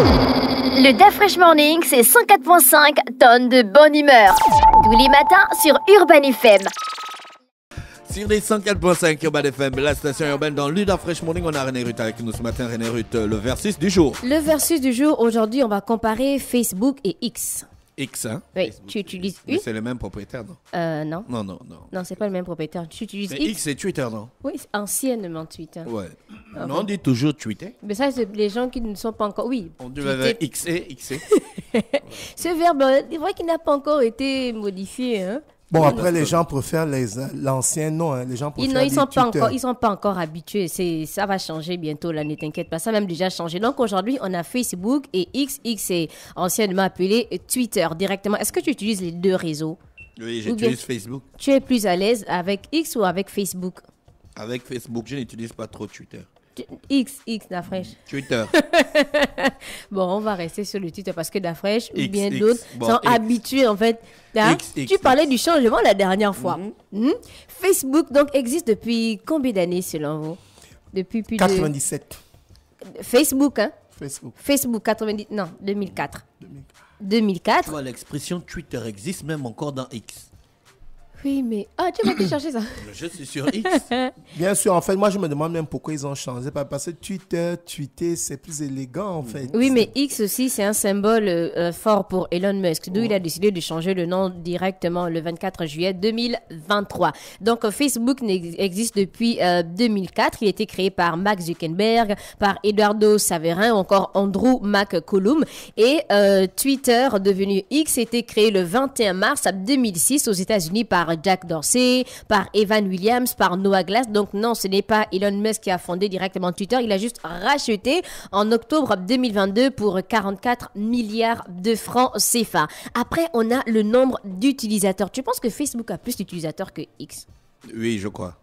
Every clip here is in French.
Le DaFresh Morning, c'est 104.5 tonnes de bonne humeur. Tous les matins sur Urban FM. Sur les 104.5 Urban FM, la station urbaine dans le DaFresh Morning, on a René Ruth avec nous ce matin. René Ruth, le versus du jour. Le versus du jour, aujourd'hui, on va comparer Facebook et X. X, hein? Oui, Facebook. tu utilises Mais X? c'est le même propriétaire, non? Non. Non. Non, c'est pas le même propriétaire. Tu utilises Mais X? X, c'est Twitter, non? Oui, c'est anciennement Twitter. Ouais. Ah, Non, bon. on dit toujours Twitter. Mais ça, c'est les gens qui ne sont pas encore... Oui. On dit Twitter. XE. Ce verbe, c'est vrai qu'il n'a pas encore été modifié. Hein? Bon, après, les gens préfèrent l'ancien nom. Hein. Les gens préfèrent Ils Twitter. sont pas encore habitués. Ça va changer bientôt, là, ne t'inquiète pas. Ça a même déjà changé. Donc aujourd'hui, on a Facebook et X. X est anciennement appelé Twitter directement. Est-ce que tu utilises les deux réseaux? Oui, Ou bien j'utilise Facebook. Tu es plus à l'aise avec X ou avec Facebook? Avec Facebook, je n'utilise pas trop Twitter. X, DaFresh. Twitter. Bon, on va rester sur le Twitter parce que DaFresh ou X, bien X. d'autres Bon, sont X. habitués en fait. Hein? X, Tu parlais du changement la dernière fois. Mhm. Facebook donc existe depuis combien d'années selon vous? Depuis plus 97. de... Facebook, hein? Facebook. 90... Non, 2004. 2004. Tu vois, l'expression Twitter existe même encore dans X. Oui, mais... Ah, tu vas te chercher ça. Je suis sur X. Bien sûr, en fait, moi, je me demande même pourquoi ils ont changé. Parce que tweeter, c'est plus élégant, en fait. Oui, mais X aussi, c'est un symbole fort pour Elon Musk, d'où il a décidé de changer le nom directement le 24 juillet 2023. Donc, Facebook existe depuis 2004. Il a été créé par Mark Zuckerberg, par Eduardo Saverin ou encore Andrew McCollum. Et Twitter, devenu X, a été créé le 21 mars 2006 aux États-Unis par Jack Dorsey, par Evan Williams, par Noah Glass. Donc non, ce n'est pas Elon Musk qui a fondé directement Twitter. Il a juste racheté en octobre 2022 pour 44 milliards de francs CFA. Après, on a le nombre d'utilisateurs. Tu penses que Facebook a plus d'utilisateurs que X? Oui, je crois.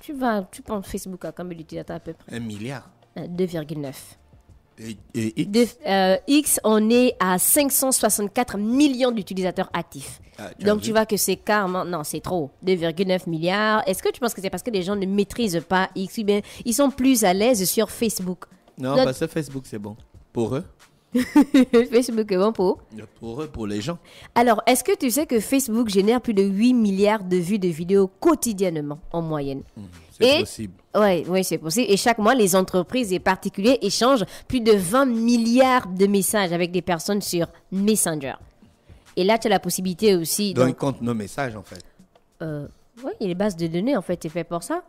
Tu penses que Facebook a combien d'utilisateurs à peu près? 1 milliard. 2,9. Et X? X, on est à 564 millions d'utilisateurs actifs. Donc, tu vois que c'est carrément... Non, c'est trop. 2,9 milliards. Est-ce que tu penses que c'est parce que les gens ne maîtrisent pas X ou bien ils sont plus à l'aise sur Facebook? Non, Donc- parce que Facebook, c'est bon. Pour eux. Facebook est bon pour... Pour eux, pour les gens. Alors, est-ce que tu sais que Facebook génère plus de 8 milliards de vues de vidéos quotidiennement, en moyenne? C'est Et- possible. Oui, c'est possible. Et chaque mois, les entreprises et particuliers échangent plus de 20 milliards de messages avec des personnes sur Messenger. Et là, tu as la possibilité aussi... Donc, ils comptent nos messages, en fait. Oui, il y a les bases de données, en fait, c'est fait pour ça.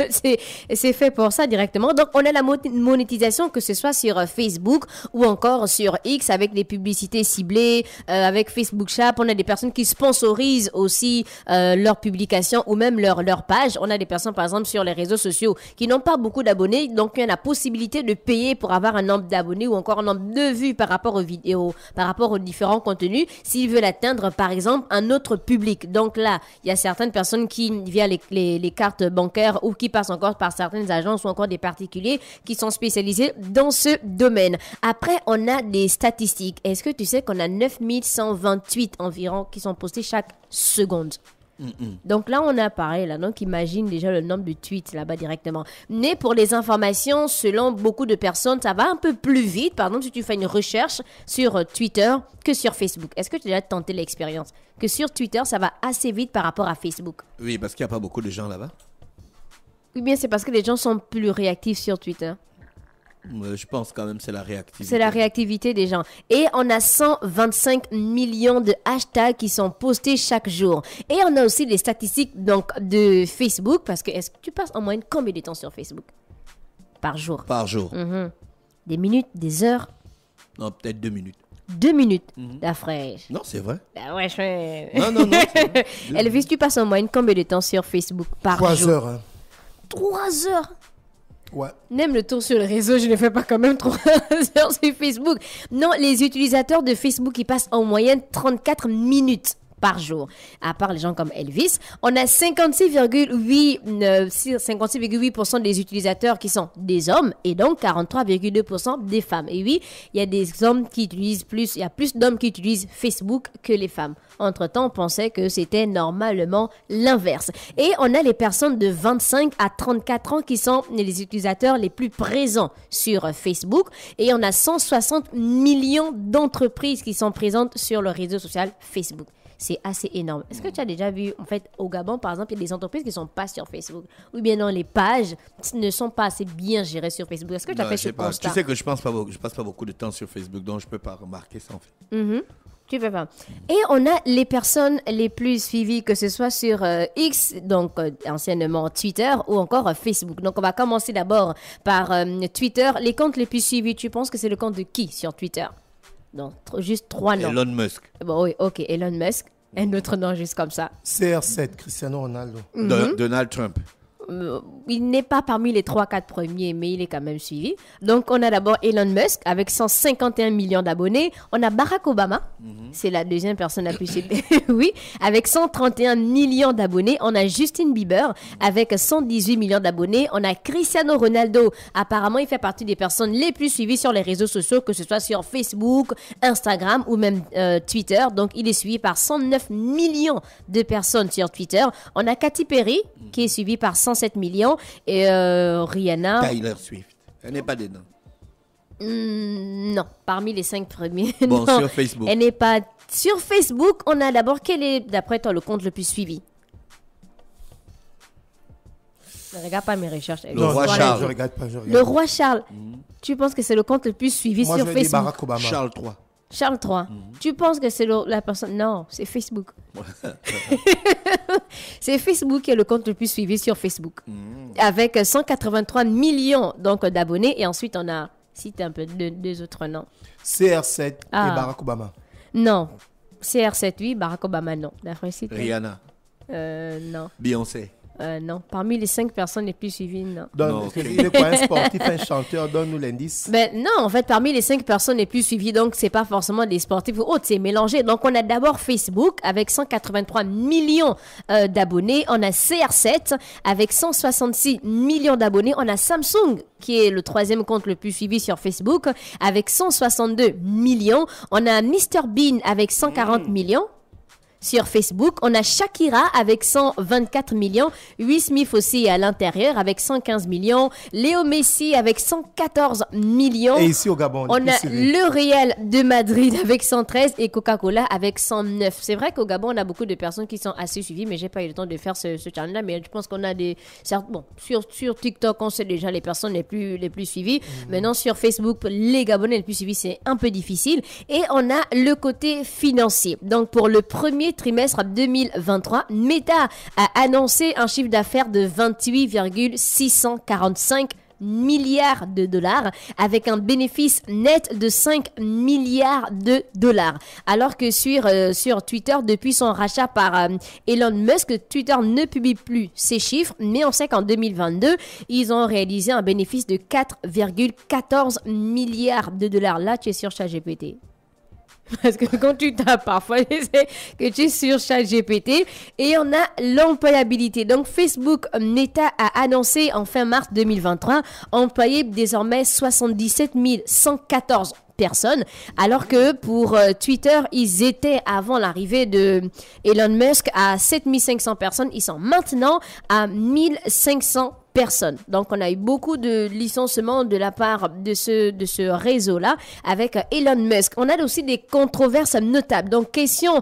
c'est fait pour ça directement. Donc, on a la monétisation, que ce soit sur Facebook ou encore sur X avec des publicités ciblées, avec Facebook Shop. On a des personnes qui sponsorisent aussi leurs publications ou même leur page. On a des personnes, par exemple, sur les réseaux sociaux qui n'ont pas beaucoup d'abonnés. Donc, il y a la possibilité de payer pour avoir un nombre d'abonnés ou encore un nombre de vues par rapport aux vidéos, par rapport aux différents contenus, s'ils veulent atteindre, par exemple, un autre public. Donc là, il y a certaines personnes qui, via les cartes bancaires ou qui passent encore par certaines agences ou encore des particuliers qui sont spécialisés dans ce domaine. Après, on a des statistiques. Est-ce que tu sais qu'on a 9128 environ qui sont postés chaque seconde? Donc là, on a pareil, là, donc imagine déjà le nombre de tweets là-bas directement. Mais pour les informations, selon beaucoup de personnes, ça va un peu plus vite. Par exemple, si tu fais une recherche sur Twitter que sur Facebook. Est-ce que tu as déjà tenté l'expérience? Que sur Twitter, ça va assez vite par rapport à Facebook. Oui, parce qu'il n'y a pas beaucoup de gens là-bas. Ou bien c'est parce que les gens sont plus réactifs sur Twitter? Je pense quand même que c'est la réactivité. C'est la réactivité des gens. Et on a 125 millions de hashtags qui sont postés chaque jour. Et on a aussi les statistiques donc, de Facebook. Parce que est-ce que tu passes en moyenne combien de temps sur Facebook? Par jour. Par jour. Des minutes, des heures? Non, peut-être 2 minutes. 2 minutes. La fraîche. Non, c'est vrai. Ah ouais, Non, c'est vrai. Elvis, tu passes en moyenne combien de temps sur Facebook par 3 jour? heures. Hein. 3 heures. Ouais. Même le tour sur le réseau, je ne fais pas quand même 3 heures sur Facebook. Non, les utilisateurs de Facebook, ils passent en moyenne 34 minutes par jour. À part les gens comme Elvis, on a 56,8% des utilisateurs qui sont des hommes et donc 43,2% des femmes. Et oui, il y a des hommes qui utilisent plus, il y a plus d'hommes qui utilisent Facebook que les femmes. Entre-temps, on pensait que c'était normalement l'inverse. Et on a les personnes de 25 à 34 ans qui sont les utilisateurs les plus présents sur Facebook. Et on a 160 millions d'entreprises qui sont présentes sur le réseau social Facebook. C'est assez énorme. Est-ce que tu as déjà vu, en fait, au Gabon, par exemple, il y a des entreprises qui ne sont pas sur Facebook ou bien non, les pages ne sont pas assez bien gérées sur Facebook. Est-ce que tu as fait ce constat? Tu sais que je passe pas beaucoup de temps sur Facebook, donc je ne peux pas remarquer ça, en fait. Tu peux pas. Et on a les personnes les plus suivies, que ce soit sur X, donc anciennement Twitter, ou encore Facebook. Donc, on va commencer d'abord par Twitter. Les comptes les plus suivis, tu penses que c'est le compte de qui sur Twitter? Donc, juste 3 noms. Elon Musk. Bon, oui, ok, Elon Musk. Un autre nom juste comme ça. CR7, Cristiano Ronaldo. Donald Trump. Il n'est pas parmi les 3-4 premiers, mais il est quand même suivi. Donc, on a d'abord Elon Musk avec 151 millions d'abonnés. On a Barack Obama, c'est la deuxième personne la plus suivie, oui, avec 131 millions d'abonnés. On a Justin Bieber avec 118 millions d'abonnés. On a Cristiano Ronaldo. Apparemment, il fait partie des personnes les plus suivies sur les réseaux sociaux, que ce soit sur Facebook, Instagram ou même Twitter. Donc, il est suivi par 109 millions de personnes sur Twitter. On a Katy Perry, qui est suivie par 107 millions. Et Rihanna... Taylor Swift. Elle n'est pas dedans. Non, parmi les 5 premiers. Bon, non, sur Facebook. Elle n'est pas... Sur Facebook, on a d'abord... Quel est, d'après toi, le compte le plus suivi? Ne regarde pas mes recherches. Le roi Charles. Je regarde pas. Le roi Charles. Tu penses que c'est le compte le plus suivi Moi, sur je vais dire Facebook? Barack Obama. Charles III. Charles III. Tu penses que c'est la personne... Non, c'est Facebook. C'est Facebook qui est le compte le plus suivi sur Facebook. Avec 183 millions donc, d'abonnés. Et ensuite, on a... Cite un peu deux autres noms. CR7 et Barack Obama. Non. CR7, oui. Barack Obama, non. D'après site. Rihanna. Non. Beyoncé. Non. Parmi les 5 personnes les plus suivies, non. Non, ok. Il est quoi, un sportif, un chanteur? Donne-nous l'indice. Ben non, en fait, parmi les 5 personnes les plus suivies, donc c'est pas forcément des sportifs ou autres, c'est mélangé. Donc on a d'abord Facebook avec 183 millions d'abonnés. On a CR7 avec 166 millions d'abonnés. On a Samsung qui est le 3e compte le plus suivi sur Facebook avec 162 millions. On a Mr Bean avec 140 millions. Sur Facebook, on a Shakira avec 124 millions, Will Smith aussi à l'intérieur avec 115 millions, Léo Messi avec 114 millions. Et ici au Gabon, on a le Real de Madrid avec 113 et Coca-Cola avec 109. C'est vrai qu'au Gabon, on a beaucoup de personnes qui sont assez suivies, mais j'ai pas eu le temps de faire ce challenge-là. Mais je pense qu'on a des... Bon, sur TikTok, on sait déjà les personnes les plus suivies. Maintenant, sur Facebook, les Gabonais les plus suivis, c'est un peu difficile. Et on a le côté financier. Donc, pour le premier trimestre 2023, Meta a annoncé un chiffre d'affaires de 28,645 milliards de dollars avec un bénéfice net de 5 milliards de dollars. Alors que sur Twitter, depuis son rachat par Elon Musk, Twitter ne publie plus ces chiffres, mais on sait qu'en 2022, ils ont réalisé un bénéfice de 4,14 milliards de dollars. Là, tu es sur ChatGPT. Parce que quand tu tapes parfois, c'est que tu es sur ChatGPT et on a l'employabilité. Donc, Facebook Meta a annoncé en fin mars 2023 employer désormais 77 114 personnes, alors que pour Twitter, ils étaient avant l'arrivée de Elon Musk à 7500 personnes. Ils sont maintenant à 1500 personnes. Donc, on a eu beaucoup de licenciements de la part de ce réseau-là avec Elon Musk. On a aussi des controverses notables. Donc, question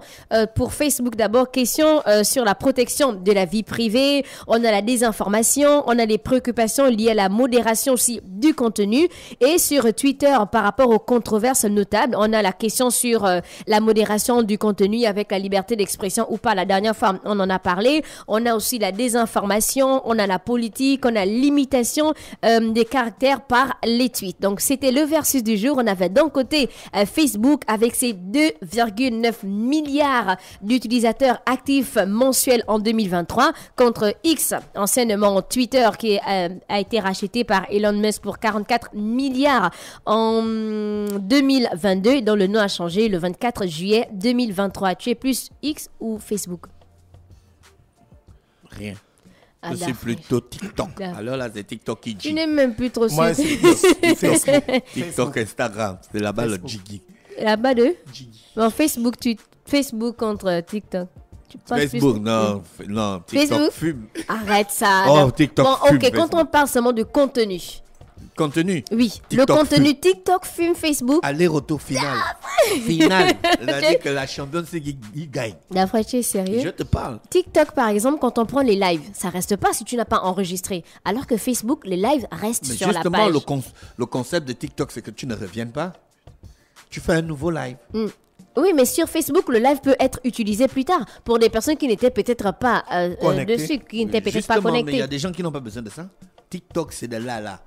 pour Facebook d'abord, question sur la protection de la vie privée. On a la désinformation, on a les préoccupations liées à la modération aussi du contenu. Et sur Twitter, par rapport aux controverses notables, on a la question sur la modération du contenu avec la liberté d'expression ou pas. La dernière fois, on en a parlé. On a aussi la désinformation, on a la politique, qu'on a limitation des caractères par les tweets. Donc, c'était le versus du jour. On avait d'un côté Facebook avec ses 2,9 milliards d'utilisateurs actifs mensuels en 2023 contre X, anciennement Twitter, qui a été racheté par Elon Musk pour 44 milliards en 2022, dont le nom a changé le 24 juillet 2023. Tu es plus X ou Facebook? Rien. Je suis plutôt TikTok. Alors là, c'est TikTok qui Tu dit. n'es même plus trop sûr. Moi, c'est Facebook. TikTok, Instagram. C'est là-bas le jiggy. Là-bas de bon, Facebook contre TikTok. Tu penses Facebook, plus... non, TikTok Facebook? fume. Arrête ça. Oh, Adam. TikTok bon, fume, ok, Facebook. quand on parle seulement de contenu. Contenu. Oui, TikTok le contenu fume. TikTok fume Facebook. Aller-retour final. Final. C'est-à-dire que la championne, c'est qui gagne. D'après, tu es sérieux? Je te parle. TikTok, par exemple, quand on prend les lives, ça reste pas si tu n'as pas enregistré. Alors que Facebook, les lives restent Mais sur la justement, page. le concept de TikTok, c'est que tu ne reviennes pas. Tu fais un nouveau live. Oui, mais sur Facebook, le live peut être utilisé plus tard pour des personnes qui n'étaient peut-être pas Connectées. dessus, qui n'étaient peut-être Justement, pas mais il y connectées. a des gens qui n'ont pas besoin de ça. TikTok, c'est de là.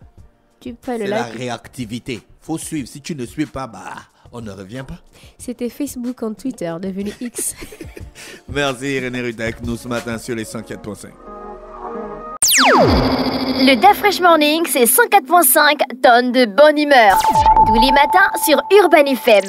Tu fais le C'est la live. réactivité. Faut suivre. Si tu ne suis pas, on ne revient pas. C'était Facebook en Twitter, devenu X. Merci René Ruth avec nous ce matin sur les 104.5. Le DAF Fresh Morning, c'est 104.5 tonnes de bonne humeur. Tous les matins sur Urban FM.